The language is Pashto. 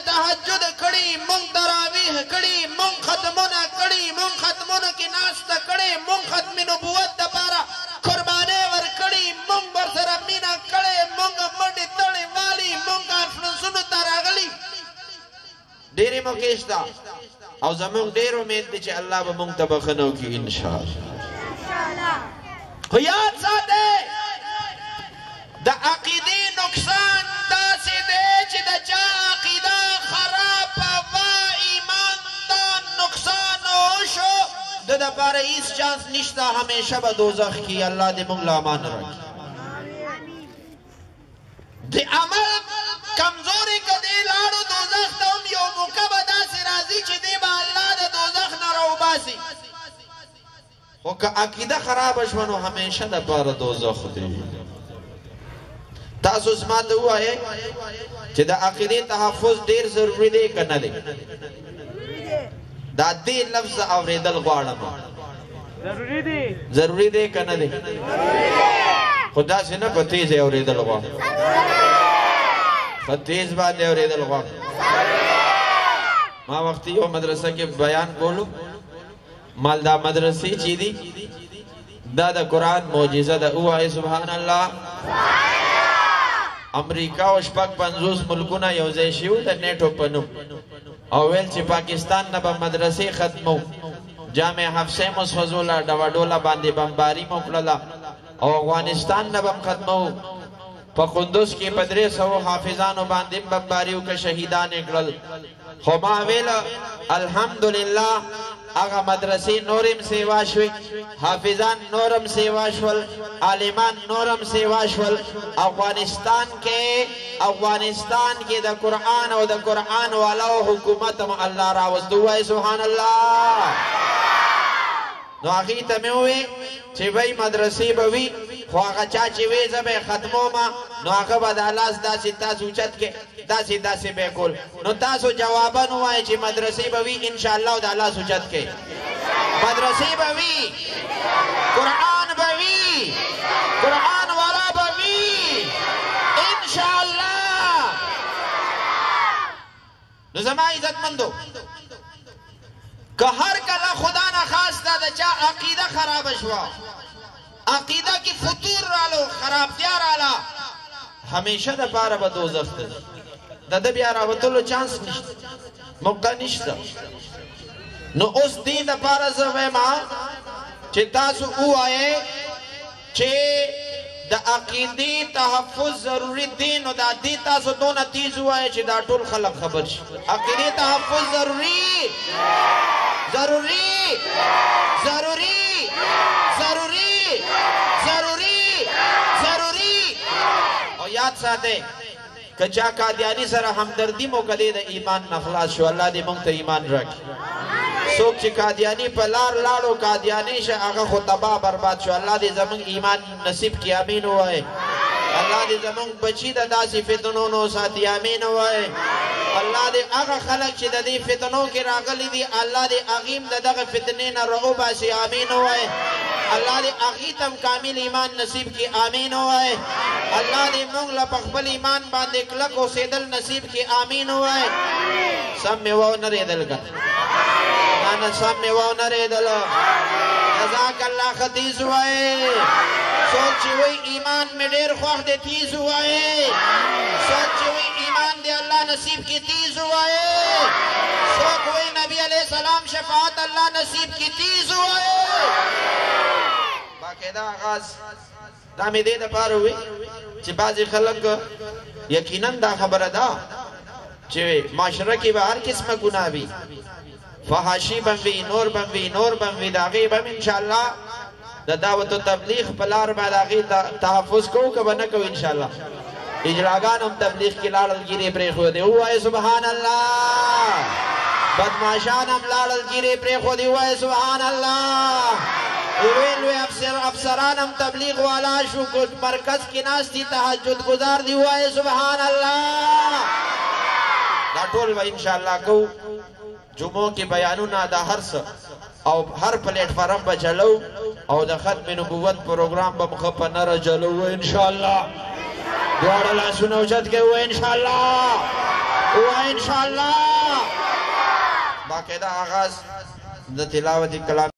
تهجد کړي مونږ تراویح کړي مونږ ختمونه کړي مونږ ختمونه کې ناشته کړي مونږ ختم نبوت دپاره قربانۍ ورکړي مونږ ورسره مینه کړې مونږ منډې تړې والي مونږ کانفرنسونو ته راغلي ډېرې موقع شته او زمونږ ډېر امید دی چې الله به مونږ ته بخښنه وکړي انشاءالله خو یاد ساتئ د عقیدې نقصان داسې دی چې د چا عقیده خرابه وه ایمان دا نقصان وشو د دپاره هیڅ چانس نشته همیشه به دوزخ کې الله دې موږ له امان راکړي د عمل کمزوري که دی لاړو دوزخ ته هم یو موقع به داسې راځي چې دی به الله د دوزخ نه راوباسي خو که عقیده خرابه شوه نو همیشه دپاره دوزخ دی تاسو زما ته ووایئ چې د عقیدې تحفظ ډېر ضروري دی که نه دی دا دې لفظ اورېدل غواړم ضروري دی که نه دی خو داسې نه په تیز اورېدل غواړم په تیز باندې اورېدل غواړم ما وختي یو مدرسه کې بیان کولو مال دا مدرسې چې دي دا د قرآن معجزه ده ووایئ سبحان الله امریکا او شپږ 50 ملکونه یو ځای شوي د نیټو په نوم او ویل چې پاکستان نه به مدرسې ختمو جامع حفصې مو سوځوله ډوډوله باندې بمباري مو کړله او افغانستان نه به هم ختمو په قندوز کې په 300 حافظانو باندې بمباري وکړه شهیدان یې کړل خو ما ویله الحمدلله هغه مدرسې نورم سیوا شوي حافظان نورم سیوا شول عالمان نورم سیوا شول افغانستان کې د قرآن او د قرآن والاو حکومت هم الله راوست ووایئ سبحان الله نو هغې ته مې وویل چې وی مدرسې به وي خو هغه چا چې وی زه به یې ختمومه نو هغه به دا لاس داسې تاسو اوچت کې داسې به یې کول نو تاسو جوابا ووایئ چې مدرسې به وي انشاءالله دا لاس اوچت کې مدرسې به وي قرآن به وي قرآن والا به وي انشاءالله نو زما عزتمندو که هر کله خدا نه خواسته د چا عقیده خرابه شوه عقیده کې فتور رالو خرابتیا راله همیشه دپاره به دوزخ ته د ده بیا راوتلو چانس نشته موقع نشته نو اوس دې دپاره زه وایم چې تاسو ووایئ چې د عقیدې تحفظ ضروري دی نو دا دې تاسو دونه تیز ووایئ چې دا ټول خلک خبر شي عقیدې تحفظ ضروري ضروري ضروري ضروري ضروري ضروري او یاد ساتئ که چا قادیانی سره همدردي مو کړې د ایمان نه خلاص شو الله دې موږ ته ایمان راکړي څوک چې قادیانی په لار لاړو قادیانی شه هغه خو تباه برباد شو الله دې زموږ ایمان نصیب کړي امین ووایئ الله دې زموږ بچي د داسې فتنو نه وساتي امین ووایئ الله دې هغه خلک چې د دې فتنو کې راغلي دي الله دې هغیم د دغه فتنې نه راوباسي امین ووایئ الله دې هغې ته هم کامل ایمان نصیب کړي امین ووایئ الله دې موږ له په خپل ایمان باندې کلک اوسېدل نصیب کړي امین ووایئ سم مې واونرېدل که نه سم مې واونرېدل جزاک الله ښه تیز ووایئ څوک چې وایي ایمان مې ډېر خوښ دی تیز ووایئ څوک چې وایي ایمان دی الله نصیب کړي تیز ووایئ څوک وایي نبی علیه السلام شفاعت الله نصیب کړي تیز ووایئ باقاعده آغاز دا مې دې دپاره ووایي چې بعضې خلک یقینا دا خبره ده چې معاشره کې به هر قسمه ګناه وي فحاشي به وي نور به وي نور به وي د هغې به هم انشاءالله د دعوت و تبلیغ په لار باندې هغې تحفظ کوو که به نه کوو انشاءالله اجراګان هم تبلیغ کې لاړل ګیرې پرېښودې ووایئ سبحان الله بدماشان هم لاړل ګیرې پرېښودې ووایئ سبحان الله لوی افسران هم تبلیغ والا شو مرکز کې ناست دي تهجد گزار دي ووایئ سبحان الله دا ټول به انشاءالله کوو جمعو کې بیانونه د هر څه او هر پلیټفارم به چلو او د ختم نبوت پروګرام به مخه په نره چلو انشاءالله دواړه لاسونه اوچت کوو انشاءالله وإن شاء الله باقاعدة آغاز د تلاوت کلام